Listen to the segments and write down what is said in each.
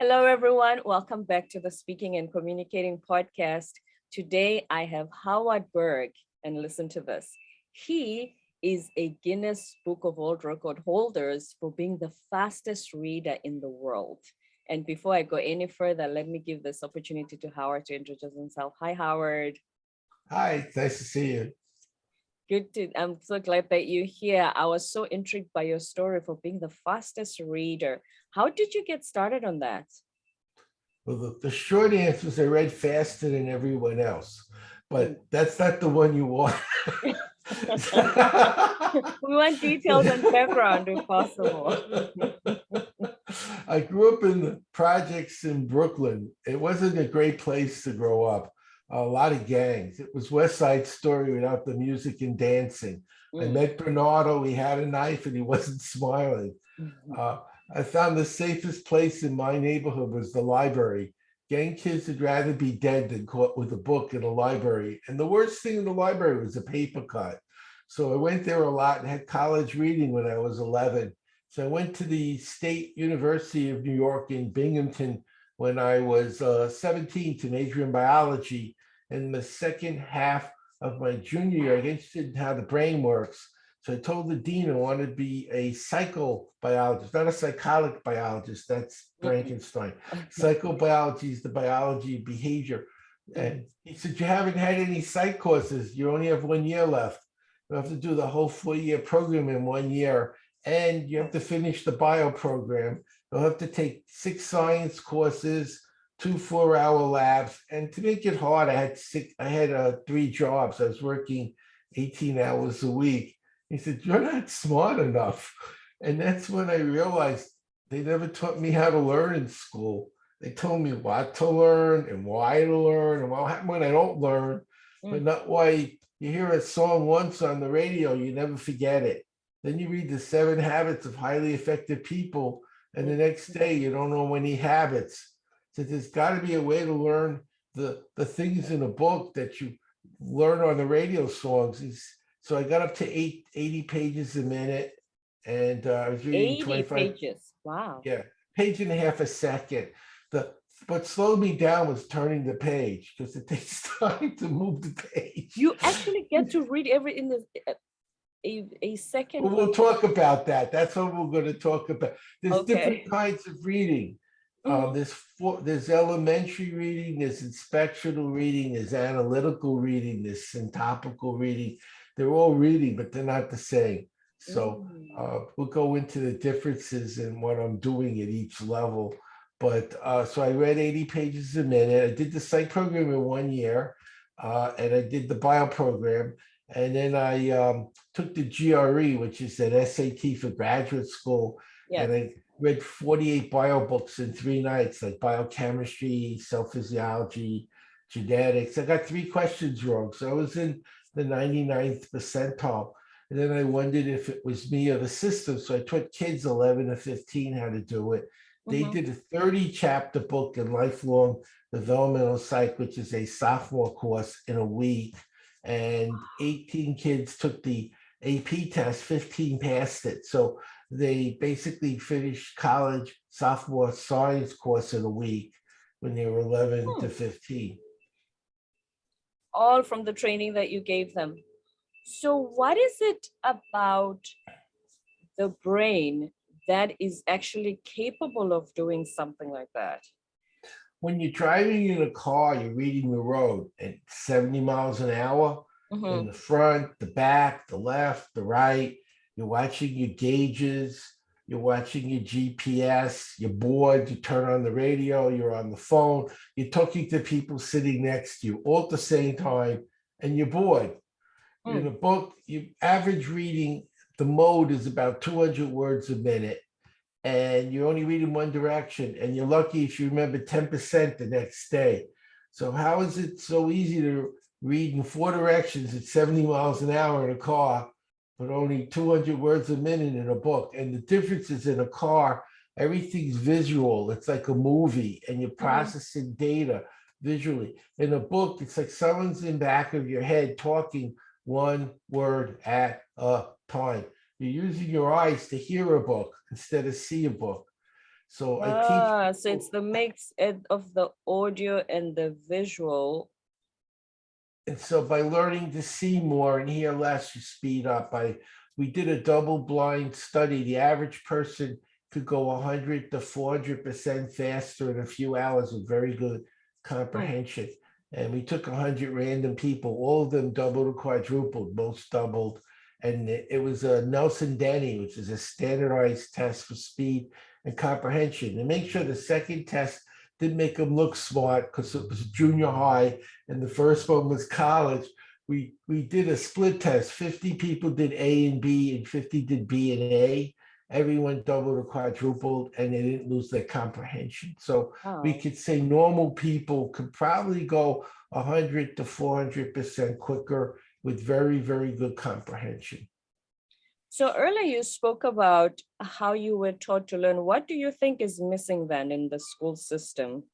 Hello, everyone. Welcome back to the Speaking and Communicating podcast. Today, I have Howard Berg, and listen to this. He is a Guinness Book of World Record holders for being the fastest reader in the world. And before I go any further, let me give this opportunity to Howard to introduce himself. Hi, Howard. Hi, nice to see you. I'm so glad that you're here. I was so intrigued by your story for being the fastest reader. How did you get started on that? Well, the short answer is I read faster than everyone else, but that's not the one you want. We want details and background if possible. I grew up in the projects in Brooklyn. It wasn't a great place to grow up. A lot of gangs. It was West Side Story without the music and dancing. I met Bernardo. He had a knife and he wasn't smiling. I found the safest place in my neighborhood was the library. Gang kids would rather be dead than caught with a book in a library. And the worst thing in the library was a paper cut. So I went there a lot and had college reading when I was 11. So I went to the State University of New York in Binghamton when I was 17 to major in biology. In the second half of my junior year, I got interested in how the brain works. So I told the dean I wanted to be a psychobiologist, not a psychotic biologist. That's Frankenstein. Psychobiology is the biology of behavior. And he said, you haven't had any psych courses. You only have 1 year left. You have to do the whole 4-year program in 1 year. And you have to finish the bio program. You'll have to take 6 science courses, 2 4-hour labs. And to make it hard, I had 3 jobs. I was working 18 hours a week. He said, you're not smart enough. And that's when I realized they never taught me how to learn in school. They told me what to learn and why to learn and what happens when I don't learn, but not why you hear a song once on the radio, you never forget it. Then you read the 7 habits of highly effective people, and the next day you don't know any habits. So there's got to be a way to learn the things in a book that you learn on the radio songs. So I got up to 80 pages a minute, and I was reading 80 pages. Wow. Yeah, page and a half a second. What slowed me down was turning the page because it takes time to move the page. You actually get to read every in the a second. Well, we'll talk about that. That's what we're going to talk about. There's different kinds of reading. There's elementary reading, there's inspectional reading, there's analytical reading, there's syntopical reading. They're all reading, but they're not the same. So we'll go into the differences in what I'm doing at each level. But so I read 80 pages a minute. I did the psych program in 1 year, and I did the bio program. And then I took the GRE, which is an SAT for graduate school. Yes. And I read 48 bio books in 3 nights, like biochemistry, cell physiology, genetics. I got 3 questions wrong. So I was in the 99th percentile. And then I wondered if it was me or the system. So I taught kids 11 to 15 how to do it. They did a 30-chapter book in lifelong developmental psych, which is a sophomore course, in a week. And 18 kids took the AP test, 15 passed it. So they basically finished college sophomore science course in a week when they were 11 to 15. All from the training that you gave them. So what is it about the brain that is actually capable of doing something like that? When you're driving in a car, you're reading the road at 70 miles an hour in the front, the back, the left, the right. You're watching your gauges. You're watching your GPS. You're bored. You turn on the radio. You're on the phone. You're talking to people sitting next to you all at the same time, and you're bored. In a book, you average reading, the mode is about 200 words a minute. And you only read in one direction, and you're lucky if you remember 10% the next day. So how is it so easy to read in 4 directions at 70 miles an hour in a car, but only 200 words a minute in a book? And the difference is, in a car, everything's visual. It's like a movie, and you're processing data visually. In a book, it's like someone's in the back of your head talking 1 word at a time. You're using your eyes to hear a book instead of see a book. So I teach So it's people. the mix of the audio and the visual. And so by learning to see more and hear less, you speed up. We did a double-blind study. The average person could go 100 to 400% faster in a few hours with very good Hmm. comprehension. And we took 100 random people, all of them doubled or quadrupled, most doubled. And it was a Nelson Denny, which is a standardized test for speed and comprehension. And make sure the second test didn't make them look smart because it was junior high and the first one was college. We did a split test. 50 people did A and B, and 50 did B and A. Everyone doubled or quadrupled, and they didn't lose their comprehension. So we Wow. could say normal people could probably go 100 to 400% quicker with very, very good comprehension. So earlier you spoke about how you were taught to learn. What do you think is missing then in the school system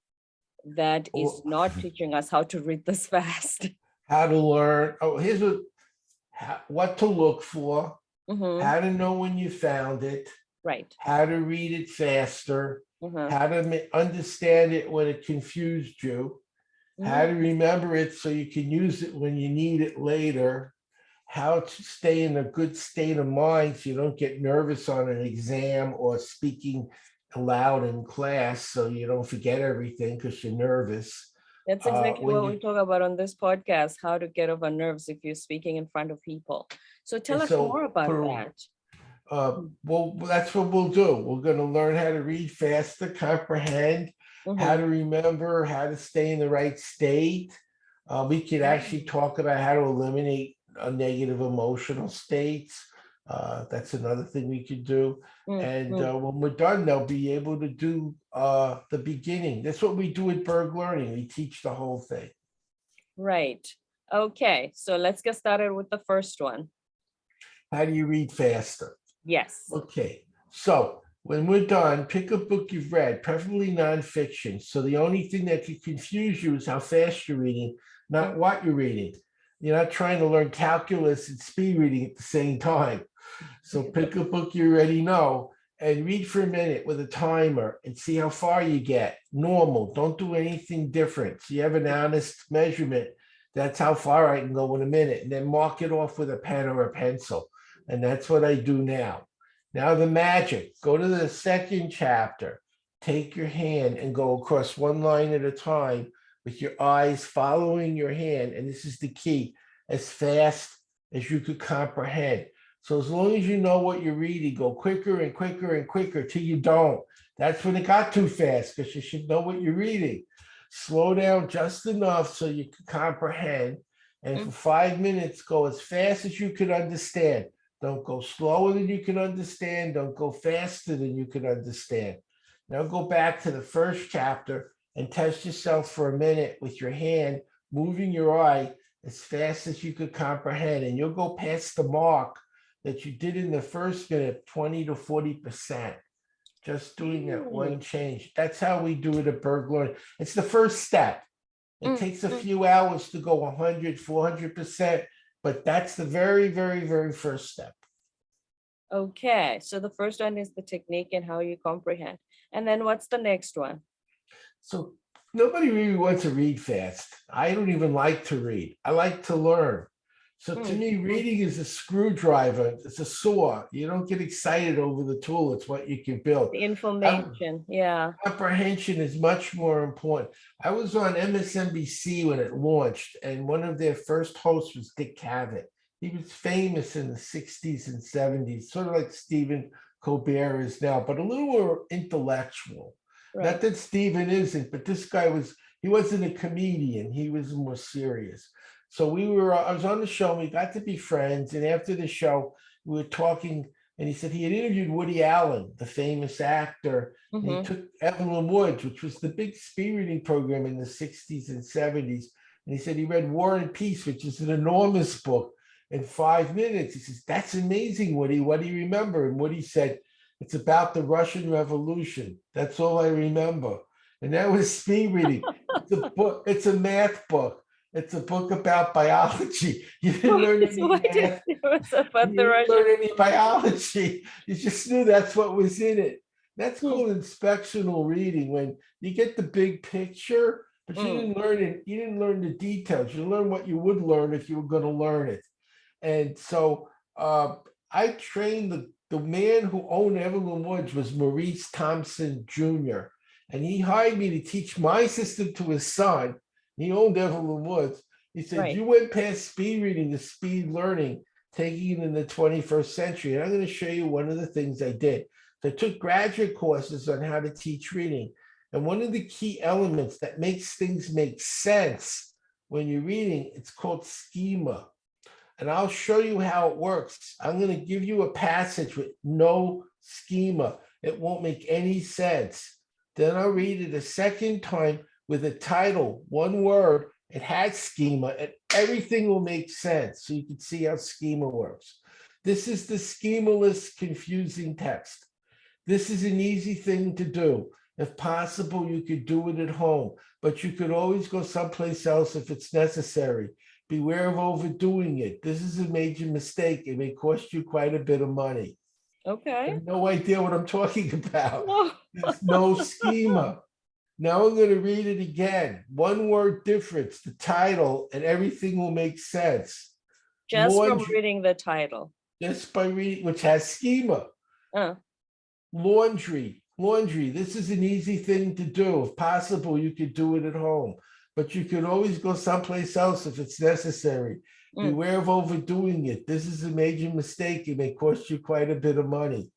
that is Or not teaching us how to read this fast? how to learn. Oh, here's what to look for, Mm-hmm. how to know when you found it, Right. how to read it faster, Mm-hmm. how to understand it when it confused you, how to Mm. remember it so you can use it when you need it later, how to stay in a good state of mind so you don't get nervous on an exam or speaking aloud in class so you don't forget everything because you're nervous. That's exactly When what you we talk about on this podcast, how to get over nerves if you're speaking in front of people. So tell and us more so about put that. well, that's what we'll do. We're going to learn how to read faster, comprehend, how Mm-hmm. to remember, how to stay in the right state. We could actually Mm. talk about how to eliminate negative emotional states. That's another thing we could do. And Mm. when we're done, they'll be able to do the beginning. That's what we do at Berg Learning. We teach the whole thing. Right. Okay. So let's get started with the first one. How do you read faster? Yes. Okay, so when we're done, pick a book you've read, preferably nonfiction. So the only thing that could confuse you is how fast you're reading, not Mm. what you're reading. You're not trying to learn calculus and speed reading at the same time. So pick a book you already know and read for a minute with a timer and see how far you get. Normal, don't do anything different. So you have an honest measurement. That's how far I can go in a minute. And then mark it off with a pen or a pencil. And that's what I do now. Now, the magic, go to the second chapter, take your hand and go across one line at a time with your eyes following your hand. And this is the key, as fast as you could comprehend. So as long as you know what you're reading, go quicker and quicker and quicker till you don't. That's when it got too fast because you should know what you're reading. Slow down just enough so you can comprehend. And for Mm. 5 minutes, go as fast as you can understand. Don't go slower than you can understand. Don't go faster than you can understand. Now go back to the first chapter and test yourself for a minute with your hand, moving your eye as fast as you could comprehend. And you'll go past the mark that you did in the first minute, 20 to 40%. Just doing that one Mm. change. That's how we do it at Berg Learning. It's the first step. It Mm. takes a Mm. few hours to go 100, 400%, but that's the very, very, very first step. Okay. So the first one is the technique and how you comprehend. And then what's the next one? So nobody really wants to read fast. I don't even like to read. I like to learn. So to Mm. me, reading is a screwdriver. It's a saw. You don't get excited over the tool. It's what you can build. The I, information. Yeah. comprehension is much more important. I was on MSNBC when it launched, and one of their first hosts was Dick Cavett. He was famous in the 60s and 70s, sort of like Stephen Colbert is now, but a little more intellectual. Not Right. that Stephen isn't, but this guy was, he wasn't a comedian, he was more serious. So I was on the show, and we got to be friends. And after the show, we were talking, and he said he had interviewed Woody Allen, the famous actor, and he Mm-hmm. took Evelyn Woods, which was the big speed reading program in the 60s and 70s. And he said he read War and Peace, which is an enormous book, in 5 minutes. He says, "That's amazing, Woody. What do you remember?" And Woody said, "It's about the Russian Revolution. That's all I remember." And that was speed reading. It's a book, it's a math book. It's a book about biology. You didn't learn any What is math. it was You about the didn't Russian? learn any biology. You just knew that's what was in it. That's Hmm. called inspectional reading, when you get the big picture, but you Mm. didn't learn it. You didn't learn the details. You learn what you would learn if you were going to learn it. And so I trained the man who owned Evelyn Woods was Maurice Thompson Jr. And he hired me to teach my system to his son. He owned Evelyn Woods. He said, Right. you went past speed reading to speed learning, taking it in the 21st century. And I'm going to show you one of the things I did. So I took graduate courses on how to teach reading. And one of the key elements that makes things make sense when you're reading, it's called schema. And I'll show you how it works. I'm going to give you a passage with no schema. It won't make any sense. Then I'll read it a second time with a title, one word. It has schema, and everything will make sense. So you can see how schema works. This is the schemaless, confusing text. This is an easy thing to do. If possible, you could do it at home, but you could always go someplace else if it's necessary. Beware of overdoing it. This is a major mistake. It may cost you quite a bit of money. I Okay. have no idea what I'm talking about. No. There's no schema. Now I'm going to read it again. One word difference, the title, and everything will make sense. Just from Laundry, reading the title. just by reading, which has schema. Uh, Laundry. This is an easy thing to do. If possible, you could do it at home, but you could always go someplace else if it's necessary. mm, Beware of overdoing it. This is a major mistake. It may cost you quite a bit of money.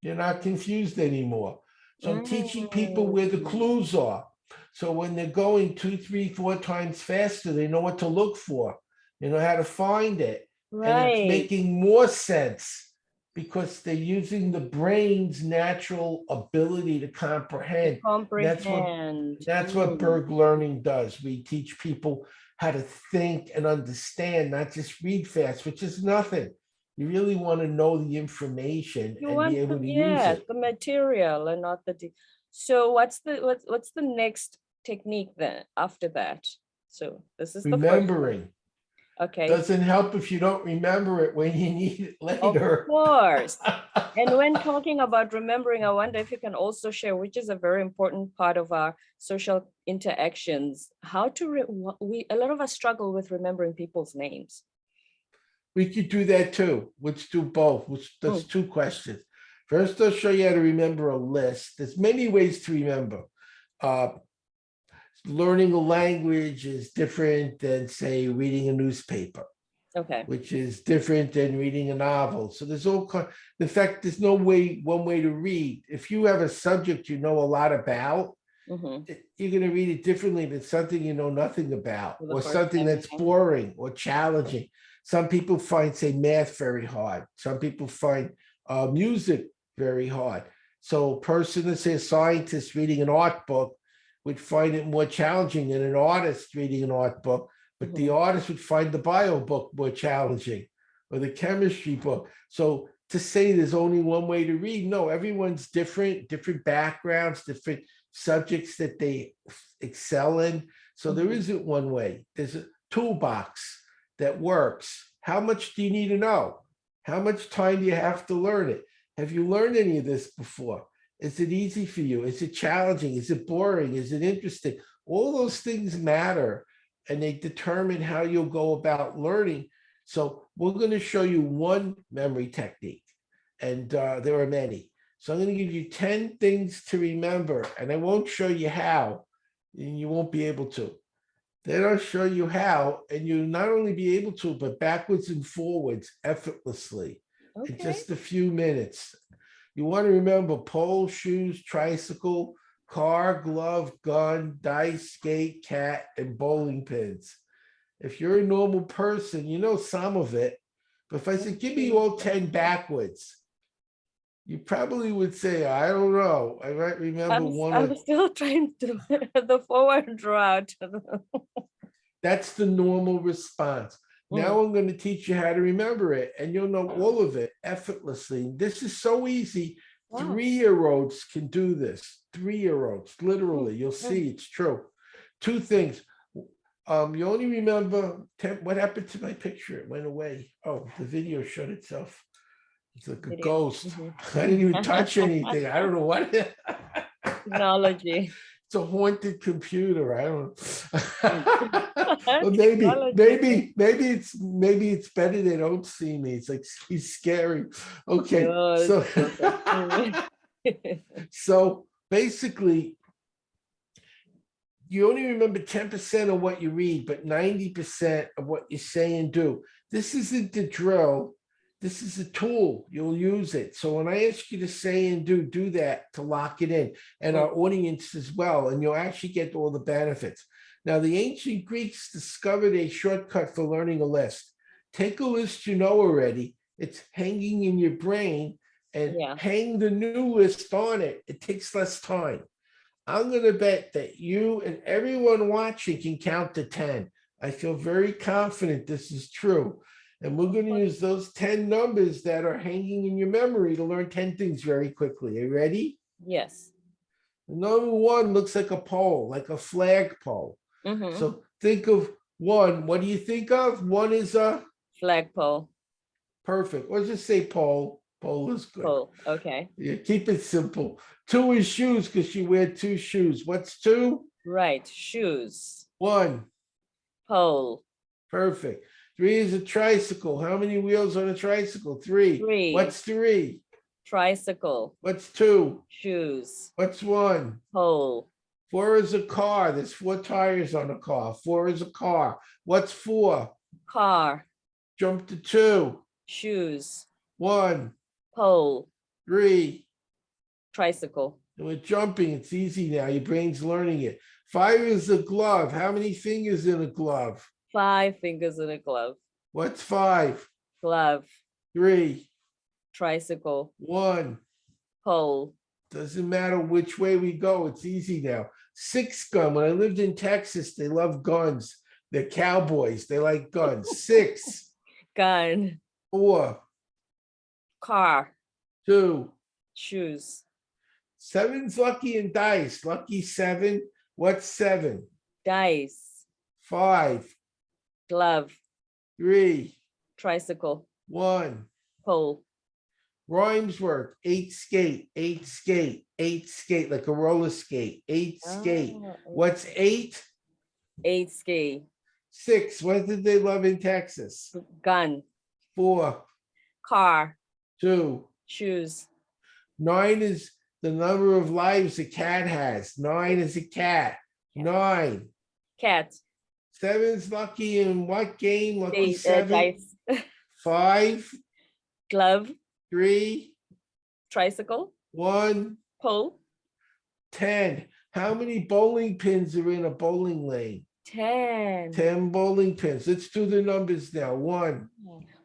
You're not confused anymore. So I'm teaching people where the mm. clues are. So when they're going 2, 3, 4 times faster, they know what to look for. They know how to find it. And it's Right. making more sense because they're using the brain's natural ability to To comprehend. That's what comprehend. that's what Mm. Berg Learning does. We teach people how to think and understand, not just read fast, which is nothing. You really want to know the information You and be want able the, to use yeah, it. the material and not the so what's the next technique then after that? So this is the first one. Remembering Okay. doesn't help if you don't remember it when you need it Of later. course. And when talking about remembering, I wonder if you can also share, which is a very important part of our social interactions, how to we a lot of us struggle with remembering people's names. We could do that too. Let's do both. That's Mm, 2 questions. First, I'll show you how to remember a list. There's many ways to remember. Uh, Learning a language is different than, say, reading a newspaper, okay. which is different than reading a novel. So there's all kind. In fact, there's no one way to read. If you have a subject you know a lot about, Mm-hmm. you're going to read it differently than something you know nothing about, For the or first something time. that's boring or challenging. Some people find, say, math very hard. Some people find music very hard. So a person, let's say a scientist reading an art book, would find it more challenging than an artist reading an art book, but the Mm-hmm. artist would find the bio book more challenging, or the chemistry book. So to say there's only one way to read, no, everyone's different backgrounds, different subjects that they excel in. So there Mm-hmm. isn't one way. There's a toolbox that works. How much do you need to know? How much time do you have to learn it? Have you learned any of this before? Is it easy for you? Is it challenging? Is it boring? Is it interesting? All those things matter, and they determine how you'll go about learning. So we're going to show you one memory technique, and there are many. So I'm going to give you 10 things to remember, and I won't show you how, and you won't be able to. Then I'll show you how, and you'll not only be able to, but backwards and forwards effortlessly in Okay. just a few minutes. You want to remember pole, shoes, tricycle, car, glove, gun, dice, skate, cat, and bowling pins. If you're a normal person, you know some of it. But if I said, give me all 10 backwards, you probably would say, I don't know. I might remember one I'm of still trying to the forward route. that's the normal response. Mm, Now I'm going to teach you how to remember it, and you'll know all of it effortlessly. This is so easy. wow. 3-year-olds can do this. 3-year-olds, Mm, literally. You'll mm. see it's true. 2 things. You only remember what happened to my picture? It went away. Oh, the video shut itself. It's like a Video. ghost. Mhm. I didn't even touch anything. I don't know what. Technology. It's a haunted computer. I don't. Well, Technology. maybe it's better they don't see me. It's like he's scary. Okay, No, it's so perfect. so basically, you only remember 10% of what you read, but 90% of what you say and do. This isn't the drill. This is a tool. You'll use it. So when I ask you to say and do that to lock it in, and our audience as well, and you'll actually get all the benefits. Now, the ancient Greeks discovered a shortcut for learning a list. Take a list you know already. It's hanging in your brain, and Yeah. hang the new list on it. It takes less time. I'm going to bet that you and everyone watching can count to 10. I feel very confident this is true. And we're going to use those 10 numbers that are hanging in your memory to learn 10 things very quickly. Are you ready? Yes. Number one looks like a pole, like a flag pole. Mm-hmm. So think of one. What do you think of? One is a Flagpole. perfect. Or just say pole. Pole is good. Pole. Okay. Yeah, keep it simple. Two is shoes because you wear two shoes. What's two? Right. Shoes. One. Pole. Perfect. Three is a tricycle. How many wheels on a tricycle? Three. Three. What's three? Tricycle. What's two? Shoes. What's one? Pole. Four is a car. There's four tires on a car. Four is a car. What's four? Car. Jump to two. Shoes. One. Pole. Three. Tricycle. And we're jumping. It's easy now. Your brain's learning it. Five is a glove. How many fingers in a glove? 5 fingers in a glove. What's five? Glove. Three. Tricycle. One. Pole. Doesn't matter which way we go. It's easy now. Six gun. When I lived in Texas, they love guns. They're cowboys. They like guns. Six. Gun. Four. Car. Two. Shoes. Seven's lucky in dice. Lucky seven. What's seven? Dice. Five. Glove. Three. Tricycle. One. Pole. Rhymes work. Eight skate. Eight skate. Eight skate. Like a roller skate. Eight skate. What's eight? 8 ski. Six. What did they love in Texas? Gun. Four. Car. Two. Shoes. Nine is the number of lives a cat has. Nine is a cat. Nine. Cat. Seven's lucky in what game? Lucky seven. Dice. Five. Glove. Three. Tricycle. One. Pole. 10. How many bowling pins are in a bowling lane? 10. 10 bowling pins. Let's do the numbers now. One.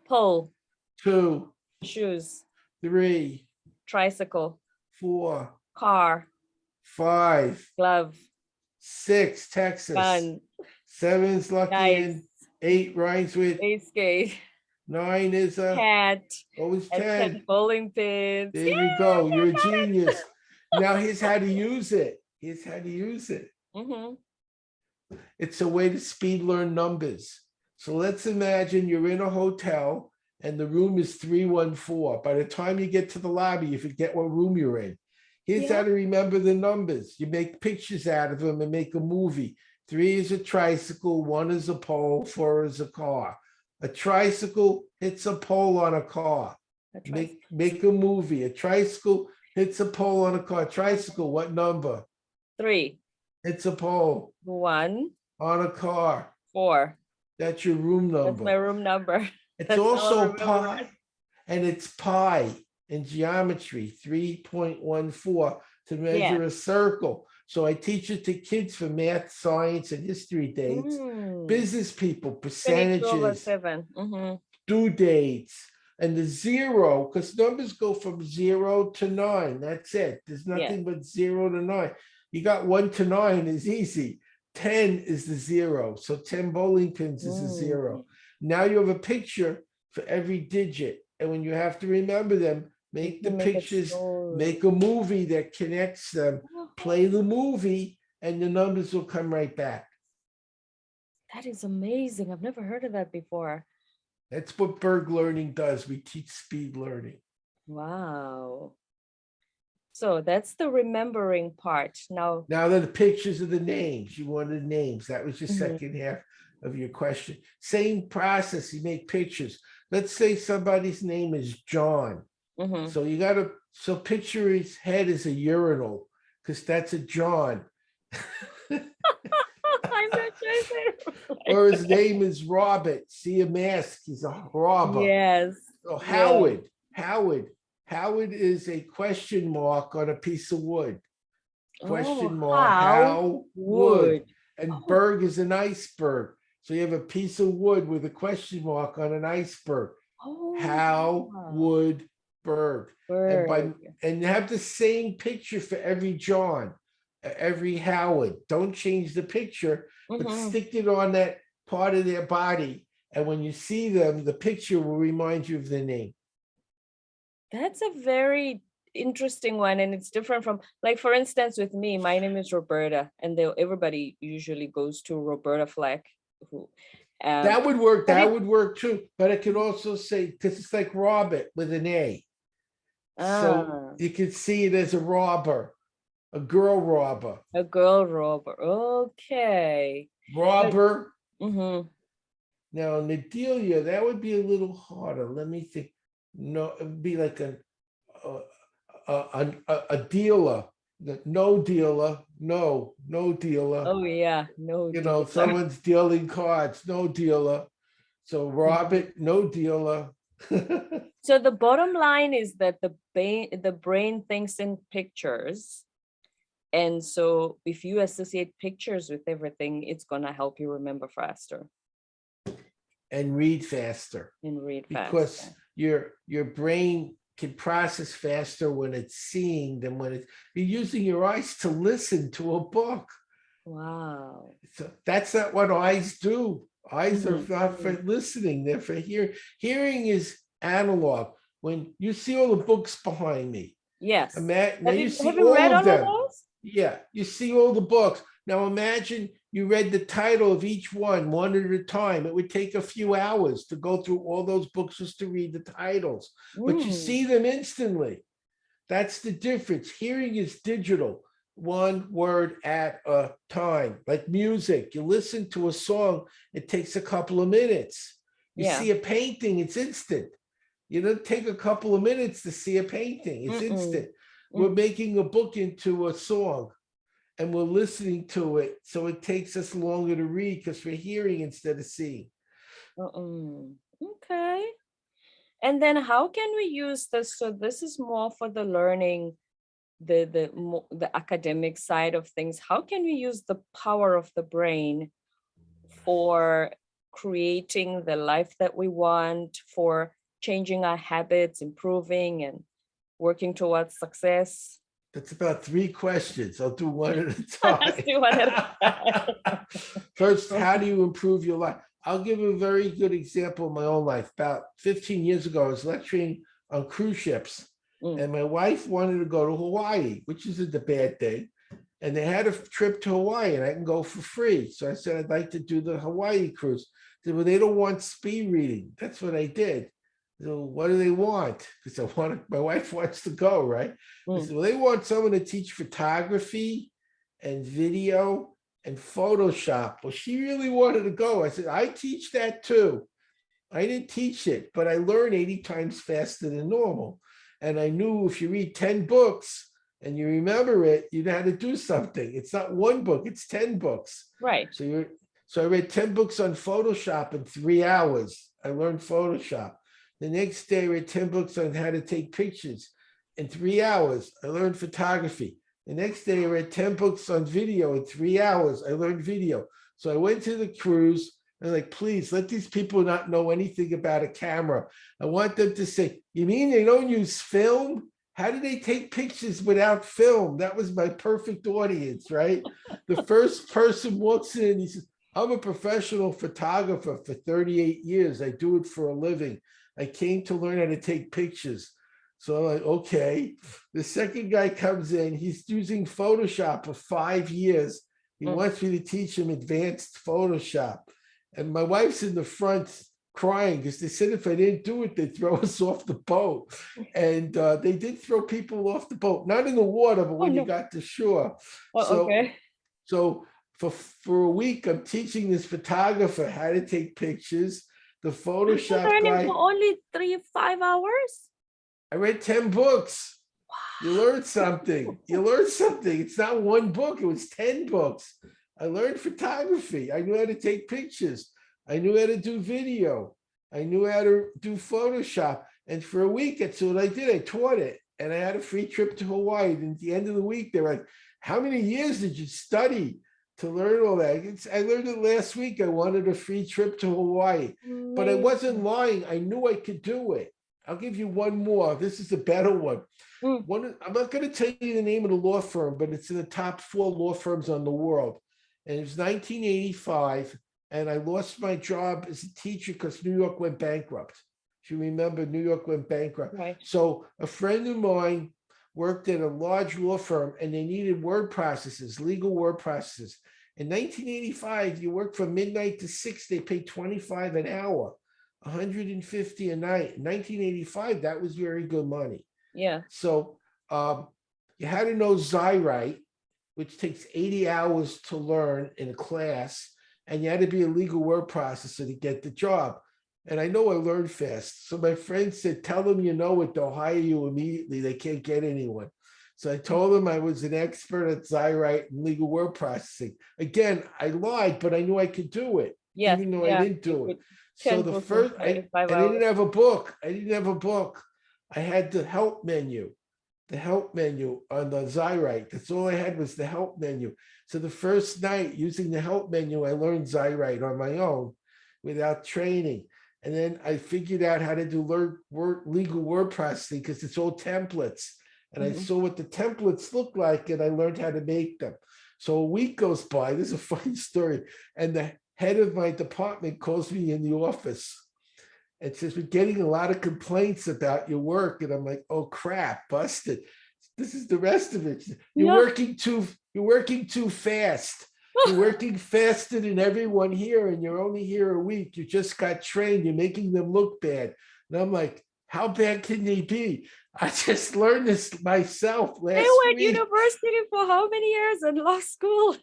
Pole. Two. Shoes. Three. Tricycle. Four. Car. Five. Glove. Six. Texas. Gun. Seven's lucky Dice. in. Eight rhymes with. 8 skate. Nine is a. Cat. Always And 10 10. bowling pins. There you go. You're a genius. Now here's how to use it. Here's how to use it. Mm-hmm. It's a way to speed learn numbers. So let's imagine you're in a hotel and the room is 314. By the time you get to the lobby, you forget what room you're in. Here's how to remember the numbers. You make pictures out of them and make a movie. 3 is a tricycle, 1 is a pole, 4 is a car. A tricycle hits a pole on a car. Make a movie. A tricycle hits a pole on a car. Tricycle, what number? 3. It's a pole 1. on a car. 4. That's your room number. That's my room number. It's That's also pi, and it's pi in geometry, 3.14 to measure a circle. So I teach it to kids for math, science, and history dates, business people, percentages, 7. Mm-hmm. due dates, and the zero, because numbers go from 0 to 9. That's it. There's nothing but 0 to 9. You got 1 to 9 is easy. 10 is the 0. So 10 bowling pins is a 0. Now you have a picture for every digit. And when you have to remember them, make the pictures, make a movie that connects them, play the movie, and the numbers will come right back. That is amazing. I've never heard of that before. That's what Berg Learning does. We teach speed learning. Wow. So that's the remembering part. Now, Now the pictures of the names. You wanted names. That was your mhm, second half of your question. Same process. You make pictures. Let's say somebody's name is John. mhm. So you got to, so picture his head as a urinal because that's a John. I'm not sure if Or his name is Robert. See a mask. He's a robber. Yes. So Yeah. Howard is a question mark on a piece of wood. Oh, Question mark, how how would. would. And Oh, berg is an iceberg. So you have a piece of wood with a question mark on an iceberg. oh, How wow. would Berg? And by Berg. and have the same picture for every John, every Howard. Don't change the picture, but Mhm. stick it on that part of their body. And when you see them, the picture will remind you of their name. That's a very interesting one, and it's different from, like, for instance, with me, my name is Roberta, and everybody usually goes to Roberta Fleck, who, um, That would work. but That it, would work too. But I could also say, because it's like Robert with an A. So ah, you could see it as a robber, a girl robber. a girl robber. Okay, but Robber. mm-hmm. Now, Nadelia, that would be a little harder. Let me think. No, it would be like a, a dealer. No dealer. No dealer. Oh yeah, no You know, dealer. someone's dealing cards. No dealer. So Mhm. Robert, no dealer. So the bottom line is that the brain thinks in pictures. And so if you associate pictures with everything, it's gonna help you remember faster And read faster and read because faster. your brain can process faster when it's seeing than when it's you're using your eyes to listen to a book. Wow. So that's not what eyes do. Eyes are Mhm, not for mhm. listening, they're for hearing. Hearing is analog. When you see all the books behind me, Yes. now Have you you see have you all read of all of them. those? Yeah, you see all the books. Now imagine you read the title of each one at a time. It would take a few hours to go through all those books just to read the titles, but you Mm, see them instantly. That's the difference. Hearing is digital, one word at a time. Like music, you listen to a song, it takes a couple of minutes. You yeah. see a painting, it's instant. You don't take a couple of minutes to see a painting, it's Mm-mm. instant. We're Mm. making a book into a song and we're listening to it. So it takes us longer to read because we're hearing instead of seeing. Mm-mm. Okay. And then how can we use this? So this is more for the learning, the academic side of things. How can we use the power of the brain for creating the life that we want, for changing our habits, improving and working towards success? That's about three questions. I'll do one at a Let's do one at a time. First, time. how do you improve your life? I'll give a very good example of my own life. About 15 years ago, I was lecturing on cruise ships, Mm, and my wife wanted to go to Hawaii, which isn't a bad thing. And they had a trip to Hawaii, and I can go for free. So I said, I'd like to do the Hawaii cruise. They said, well, they don't want speed reading. That's what I did. So what do they want? Because my wife wants to go, right? I mm. said, well, they want someone to teach photography and video and Photoshop. Well, she really wanted to go. I said, I teach that too. I didn't teach it, but I learn 80 times faster than normal. And I knew if you read 10 books and you remember it, you know how to do something. It's not one book, it's 10 books. Right. So I read 10 books on Photoshop in 3 hours. I learned Photoshop. The next day I read 10 books on how to take pictures in 3 hours. I learned photography. The next day I read 10 books on video in 3 hours. I learned video. So I went to the cruise. And like, please let these people not know anything about a camera. I want them to say, you mean they don't use film? How do they take pictures without film? That was my perfect audience, right? The first person walks in, he says, I'm a professional photographer for 38 years. I do it for a living. I came to learn how to take pictures. So I'm like, okay. The second guy comes in, he's using Photoshop for 5 years. He Mm. wants me to teach him advanced Photoshop. And my wife's in the front crying because they said if I didn't do it, they'd throw us off the boat. And they did throw people off the boat, not in the water, but when you got to shore. Oh, okay. So for a week, I'm teaching this photographer how to take pictures. The Photoshop Learning guy. for only 3-5 hours. I read 10 books. You learn something. You learn something. It's not one book. It was 10 books. I learned photography. I knew how to take pictures. I knew how to do video. I knew how to do Photoshop. And for a week, that's what I did. I taught it. And I had a free trip to Hawaii. And at the end of the week, they were like, how many years did you study to learn all that? I learned it last week. I wanted a free trip to Hawaii. But I wasn't lying. I knew I could do it. I'll give you one more. This is a better one. I'm not going to tell you the name of the law firm, but it's in the top 4 law firms on the world. And it was 1985. And I lost my job as a teacher because New York went bankrupt. If you remember, New York went bankrupt. Right. So a friend of mine worked at a large law firm and they needed word processors, legal word processors. In 1985, you worked from midnight to 6, they paid $25 an hour, $150 a night. In 1985, that was very good money. Yeah. So you had to know Xywrite, which takes 80 hours to learn in a class, and you had to be a legal word processor to get the job. And I know I learned fast. So my friend said, tell them you know it, they'll hire you immediately. They can't get anyone. So I told them I was an expert at Xywrite and legal word processing. Again, I lied, but I knew I could do it, even though I didn't do it. So the first, I didn't have a book. I didn't have a book. I had the help menu on the Xywrite. That's all I had was the help menu. So the first night using the help menu, I learned Xywrite on my own without training. And then I figured out how to do legal word processing because it's all templates. And I saw what the templates look like and I learned how to make them. So a week goes by, this is a funny story. And the head of my department calls me in the office and says, we're getting a lot of complaints about your work. And I'm like, oh crap, busted. This is the rest of it. You're working too fast. You're working faster than everyone here, and you're only here a week. You just got trained. You're making them look bad. And I'm like, how bad can they be? I just learned this myself last week. They went university for how many years and law school?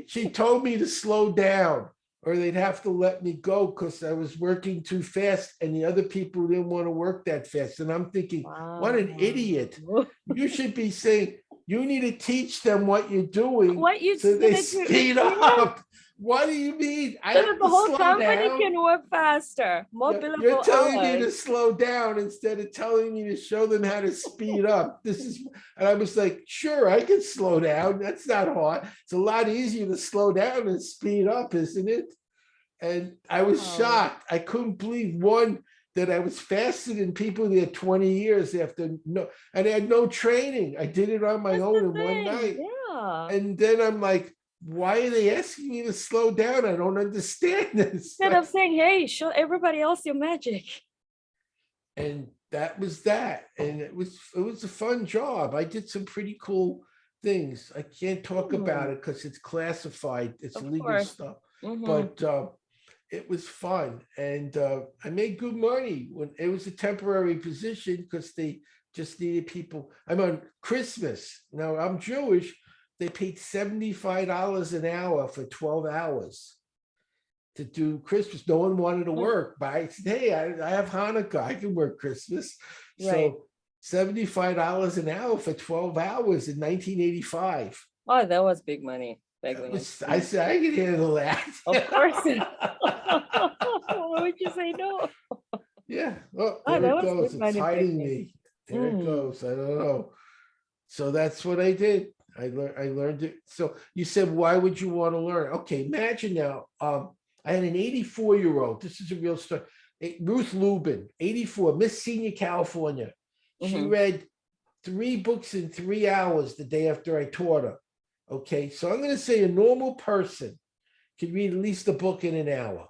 She told me to slow down or they'd have to let me go because I was working too fast and the other people didn't want to work that fast. And I'm thinking, what an idiot. You should be saying, you need to teach them what you're doing so they speed up. What do you mean? So that the whole company can work faster, more billable You're telling hours. me to slow down instead of telling me to show them how to speed up. And I was like, sure, I can slow down. That's not hard. It's a lot easier to slow down than speed up, isn't it? And I was shocked. I couldn't believe that I was faster than people there 20 years after and I had no training. I did it on my own in one night. Yeah. And then I'm like, why are they asking me to slow down? I don't understand this. Instead of saying, hey, show everybody else your magic. And that was that. And it was a fun job. I did some pretty cool things. I can't talk about it because it's classified. It's legal stuff. But it was fun. And I made good money when it was a temporary position because they just needed people. I'm on Christmas. Now I'm Jewish. They paid $75 an hour for 12 hours to do Christmas. No one wanted to work. But I said, hey, I have Hanukkah. I can work Christmas. Right. So $75 an hour for 12 hours in 1985. Oh, that was big money. I said, I can handle that. Of course. Why would you say no? Yeah. Oh, there it goes. It's hiding me. There it goes. I don't know. So that's what I did. I learned it. So you said, why would you want to learn? Okay, imagine now. I had an 84-year-old. This is a real story. Ruth Lubin, 84, Miss Senior California. She read 3 books in 3 hours the day after I taught her. Okay, so I'm going to say a normal person can read at least a book in an hour.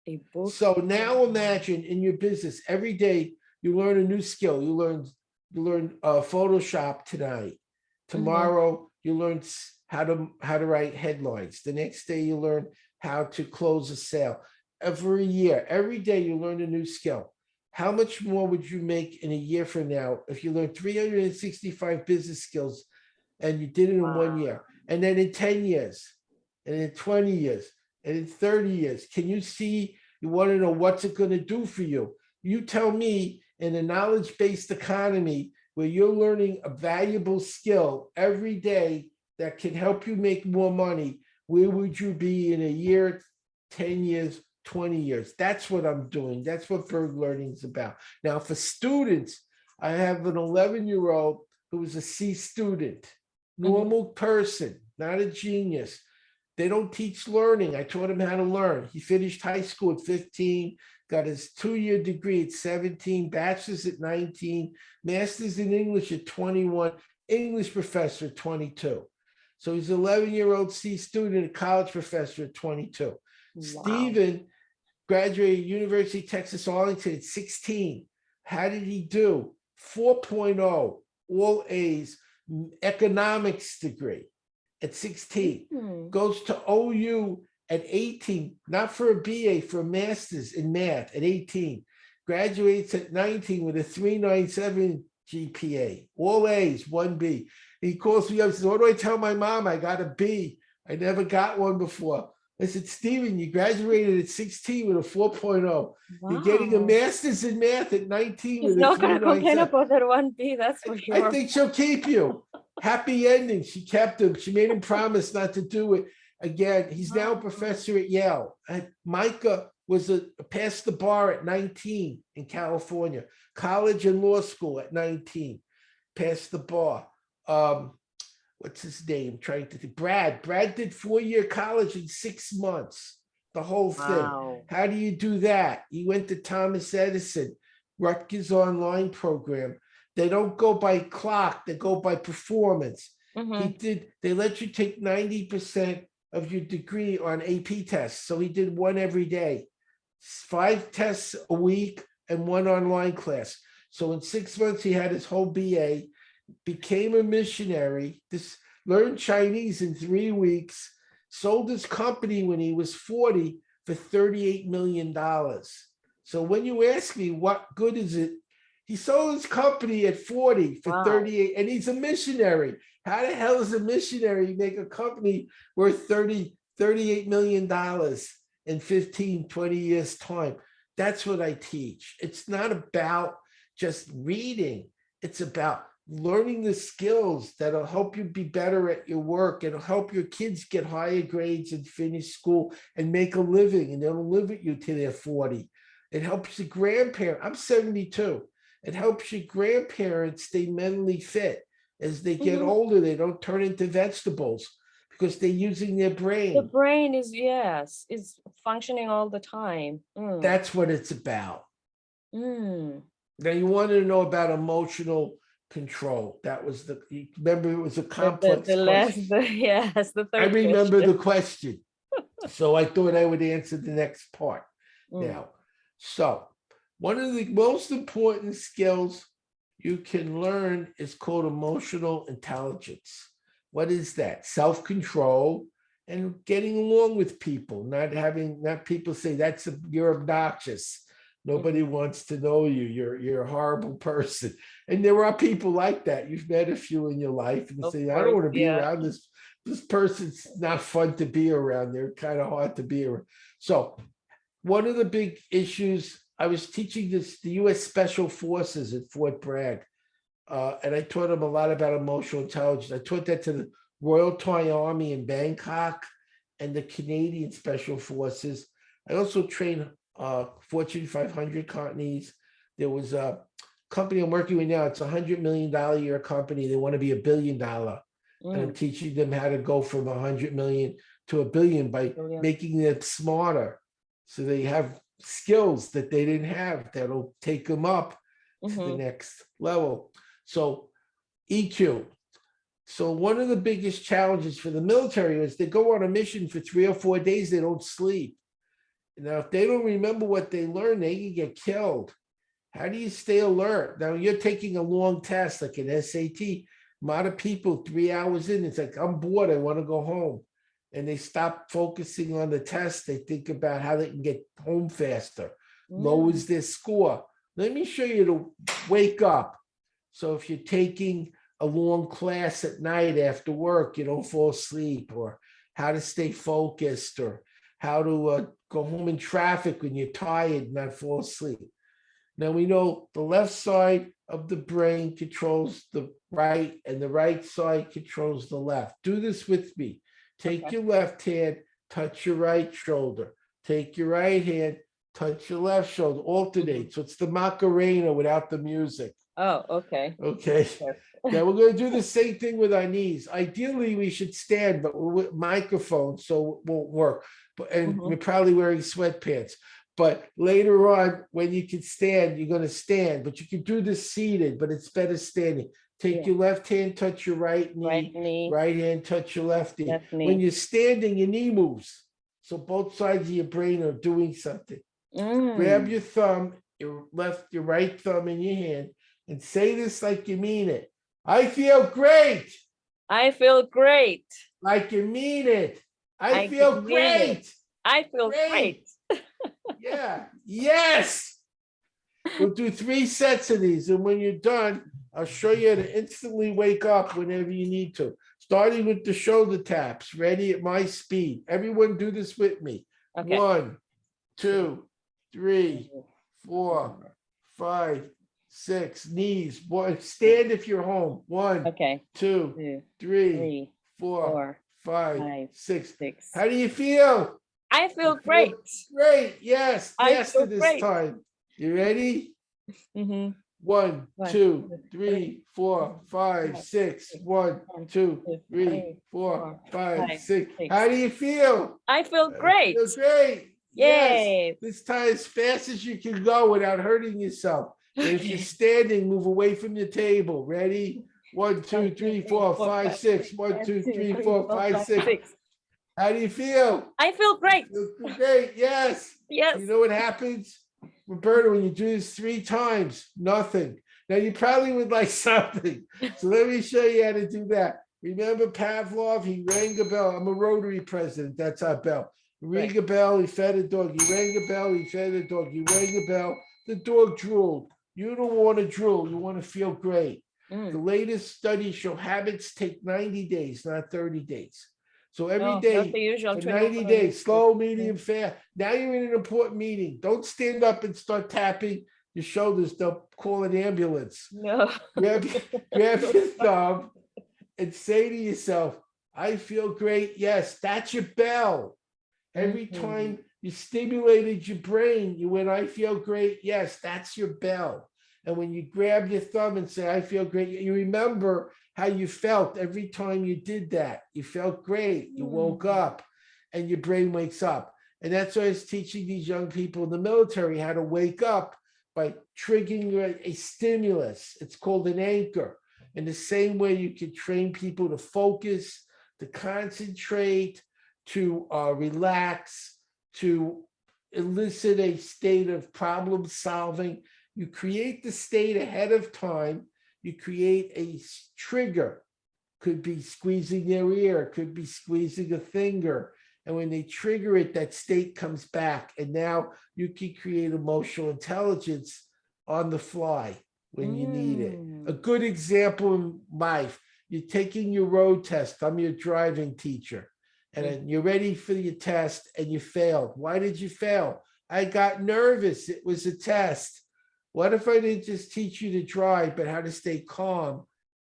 A book. So now imagine in your business, every day you learn a new skill. You learn Photoshop tonight. Tomorrow you learn how to write headlines. The next day you learn how to close a sale. for a year, every day you learn a new skill. How much more would you make in a year from now if you learned 365 business skills and you did it in 1 year? And then in 10 years, and in 20 years, and in 30 years, can you see, you want to know what's it going to do for you? You tell me, in a knowledge-based economy where you're learning a valuable skill every day that can help you make more money, where would you be in a year, 10 years, 20 years? That's what I'm doing. That's what Berg Learning is about. Now, for students, I have an 11-year-old who is a C student, normal person, not a genius. They don't teach learning. I taught him how to learn. He finished high school at 15, got his 2-year degree at 17, bachelor's at 19, master's in English at 21, English professor at 22. So he's an 11-year-old C student, a college professor at 22. Wow. Stephen graduated University of Texas Arlington at 16. How did he do? 4.0, all A's, economics degree at 16. Goes to OU at 18, not for a BA, for a master's in math at 18. Graduates at 19 with a 397 GPA, all A's, 1B. He calls me up and says, what do I tell my mom? I got a B. I never got one before. I said, Stephen, you graduated at 16 with a 4.0. Wow. You're getting a master's in math at 19 with a 397. He's not going to complain about that 1B, that's for sure. I think she'll keep you. Happy ending. She kept him. She made him promise not to do it again. He's now a professor at Yale. Micah was passed the bar at 19 in California. College and law school at 19. Passed the bar. What's his name? Trying to think. Brad did 4-year college in 6 months. The whole thing. Wow. How do you do that? He went to Thomas Edison, Rutgers online program. They don't go by clock, they go by performance. They let you take 90% of your degree on AP tests. So he did one every day, 5 tests a week and 1 online class. So in 6 months, he had his whole BA, became a missionary, learned Chinese in 3 weeks, sold his company when he was 40 for $38 million. So when you ask me what good is it, he sold his company at 40 for 38, and he's a missionary. How the hell is a missionary make a company worth $38 million in 15, 20 years time? That's what I teach. It's not about just reading. It's about learning the skills that'll help you be better at your work. It'll help your kids get higher grades and finish school and make a living, and they'll live with you till they're 40. It helps the grandparent. I'm 72. It helps your grandparents stay mentally fit. As they get older, they don't turn into vegetables because they're using their brain. The brain is functioning all the time. That's what it's about. Now you wanted to know about emotional control. That was remember it was a complex question. The third I remember the question. So I thought I would answer the next part now. So one of the most important skills you can learn is called emotional intelligence. What is that? Self-control and getting along with people, not people say you're obnoxious. Nobody wants to know you. You're a horrible person. And there are people like that. You've met a few in your life and say, I don't want to be around this person's not fun to be around. They're kind of hard to be around. So one of the big issues, I was teaching the U.S. Special Forces at Fort Bragg, and I taught them a lot about emotional intelligence. I taught that to the Royal Thai Army in Bangkok and the Canadian Special Forces. I also trained Fortune 500 companies. There was a company I'm working with now. It's $100 million a year company. They want to be $1 billion. And I'm teaching them how to go from 100 million to $1 billion by making them smarter. So they have skills that they didn't have that'll take them up to the next level. So EQ. So one of the biggest challenges for the military is they go on a mission for 3 or 4 days, they don't sleep. Now, if they don't remember what they learned, they can get killed. How do you stay alert? Now, you're taking a long test, like an SAT. A lot of people, 3 hours in, it's like, I'm bored, I want to go home. and they stop focusing on the test. They think about how they can get home faster, lowers their score. Let me show you to wake up. So if you're taking a long class at night after work, you don't fall asleep, or how to stay focused, or how to go home in traffic when you're tired and not fall asleep. Now we know the left side of the brain controls the right, and the right side controls the left. Do this with me. Take Okay. your left hand, touch your right shoulder. Take your right hand, touch your left shoulder. Alternate. So it's the Macarena without the music. Oh, okay. Okay. Yes. Now we're going to do the same thing with our knees. Ideally, we should stand, but we're with microphones, so it won't work. And we're probably wearing sweatpants. But later on, when you can stand, you're going to stand. But you can do this seated, but it's better standing. Take your left hand, touch your right knee. Right hand, touch your left knee. When you're standing, your knee moves. So both sides of your brain are doing something. Grab your thumb, your right thumb in your hand, and say this like you mean it. I feel great. I feel great. Like you mean it. I feel great. I feel great. Yeah. Yes. We'll do 3 sets of these. And when you're done, I'll show you how to instantly wake up whenever you need to. Starting with the shoulder taps. Ready at my speed. Everyone do this with me. Okay. 1, 2, 3, 4, 5, 6. Knees. Stand if you're home. 1, 2, 3, 4, 5, 6. How do you feel? I feel great. Great. Yes. I Faster feel this great. time. You ready? 1, 2, 3, 4, 5, 6. 1, 2, 3, 4, 5, 6. How do you feel? I feel great. Feel great. Yay. Yes. This time as fast as you can go without hurting yourself. And if you're standing, move away from your table. Ready? 1, 2, 3, 4, 5, 6. 1, 2, 3, 4, 5, 6. How do you feel? I feel great. You feel great. Yes. Yes. You know what happens, Roberta, when you do this 3 times? Nothing. Now you probably would like something. So let me show you how to do that. Remember Pavlov? He rang a bell. I'm a Rotary president. That's our bell. He rang a bell. He fed a dog. He rang a bell. He fed a dog. He rang a bell. The dog drooled. You don't want to drool. You want to feel great. The latest studies show habits take 90 days, not 30 days. So every day for 90 days, slow, medium, fast. Now you're in an important meeting. Don't stand up and start tapping your shoulders. They'll call an ambulance. No. Grab your thumb and say to yourself, I feel great. Yes, that's your bell. Every time you stimulated your brain, you went, I feel great. Yes, that's your bell. And when you grab your thumb and say, I feel great, you remember how you felt every time you did that. You felt great. You woke up and your brain wakes up. And that's why I was teaching these young people in the military how to wake up by triggering a stimulus. It's called an anchor. In the same way you can train people to focus, to concentrate, to relax, to elicit a state of problem solving. You create the state ahead of time. You create a trigger. Could be squeezing their ear, could be squeezing a finger. And when they trigger it, that state comes back. And now you can create emotional intelligence on the fly when you need it. A good example in life, you're taking your road test. I'm your driving teacher. And you're ready for your test and you failed. Why did you fail? I got nervous. It was a test. What if I didn't just teach you to drive, but how to stay calm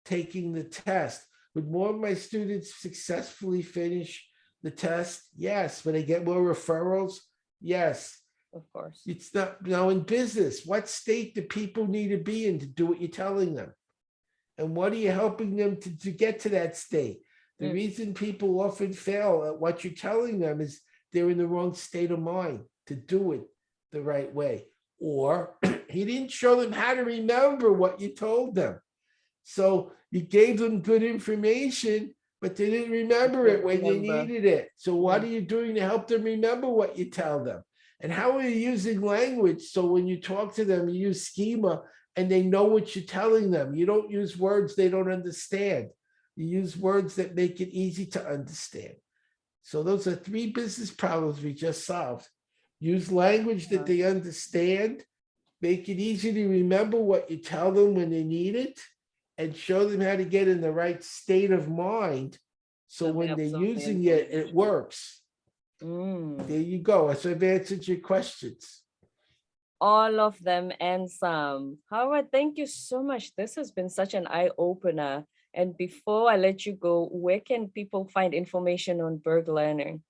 taking the test? Would more of my students successfully finish the test? Yes. Would they get more referrals? Yes. Of course. It's not, in business, what state do people need to be in to do what you're telling them? And what are you helping them to get to that state? The reason people often fail at what you're telling them is they're in the wrong state of mind to do it the right way. Or he didn't show them how to remember what you told them. So you gave them good information, but they didn't remember it when they needed it. So what are you doing to help them remember what you tell them? And how are you using language? So when you talk to them, you use schema and they know what you're telling them. You don't use words they don't understand. You use words that make it easy to understand. So those are 3 business problems we just solved. Use language that they understand, make it easy to remember what you tell them when they need it, and show them how to get in the right state of mind. So So they when they're absorb the using it, it information. works. Mm. There you go. So I've answered your questions. All of them and some. Howard, thank you so much. This has been such an eye-opener. And before I let you go, where can people find information on Berg Learning?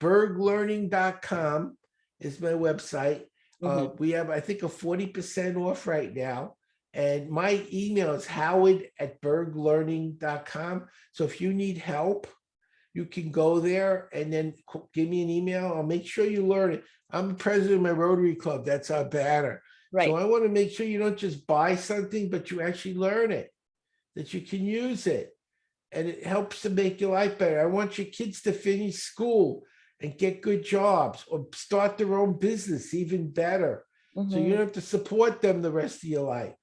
Berglearning.com is my website. Mhm. We have, I think, a 40% off right now. And my email is howard@berglearning.com. So if you need help, you can go there and then give me an email. I'll make sure you learn it. I'm the president of my Rotary Club. That's our banner. So Right. I want to make sure you don't just buy something, but you actually learn it, that you can use it. And it helps to make your life better. I want your kids to finish school and get good jobs or start their own business even better. So you Mhm. don't have to support them the rest of your life.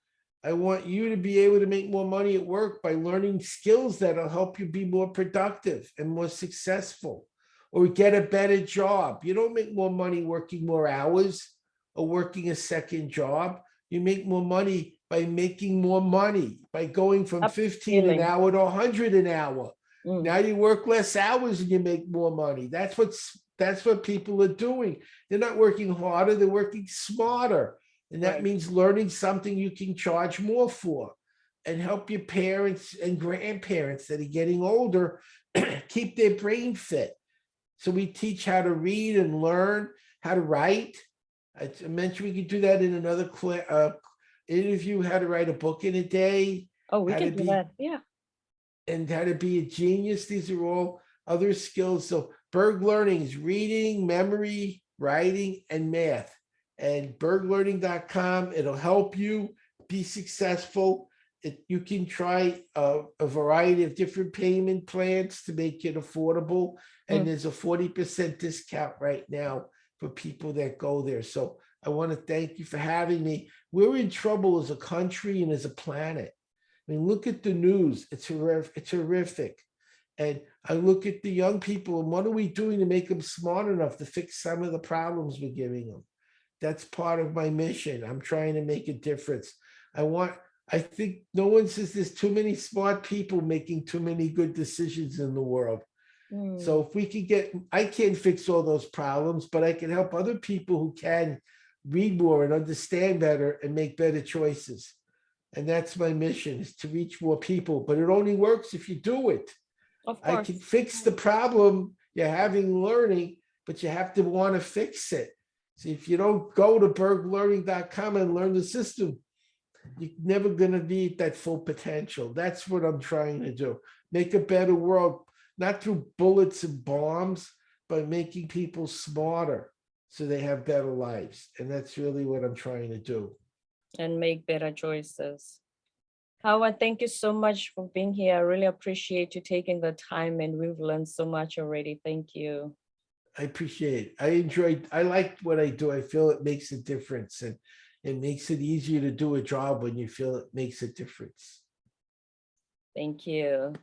I want you to be able to make more money at work by learning skills that'll help you be more productive and more successful or get a better job. You don't make more money working more hours or working a second job. You make more money by making more money, by going from 15 an Upskilling. hour to 100 an hour. Mm. Now you work less hours and you make more money. That's what people are doing. They're not working harder, they're working smarter. And that Right. means learning something you can charge more for and help your parents and grandparents that are getting older keep their brain fit. So we teach how to read and learn how to write. I mentioned we could do that in another interview, how to write a book in a day, Oh, we how to can do be that. Yeah. and how to be a genius. These are all other skills. So Berg Learning is reading, memory, writing, and math. And berglearning.com, it'll help you be successful. You can try a variety of different payment plans to make it affordable. And Mm. there's a 40% discount right now for people that go there. So I want to thank you for having me. We're in trouble as a country and as a planet. I mean, look at the news. It's horrific. And I look at the young people and what are we doing to make them smart enough to fix some of the problems we're giving them? That's part of my mission. I'm trying to make a difference. I think no one says there's too many smart people making too many good decisions in the world. So Mm. if we could I can't fix all those problems, but I can help other people who can read more and understand better and make better choices. And that's my mission, is to reach more people, but it only works if you do it. Of I can course. fix the problem you're having learning, but you have to want to fix it. So if you don't go to berglearning.com and learn the system, you're never going to be at that full potential. That's what I'm trying to do. Make a better world, not through bullets and bombs, but making people smarter so they have better lives. And that's really what I'm trying to do. And make better choices. Howard, thank you so much for being here. I really appreciate you taking the time, and we've learned so much already. Thank you. I appreciate it. I like what I do. I feel it makes a difference, and it makes it easier to do a job when you feel it makes a difference. Thank you.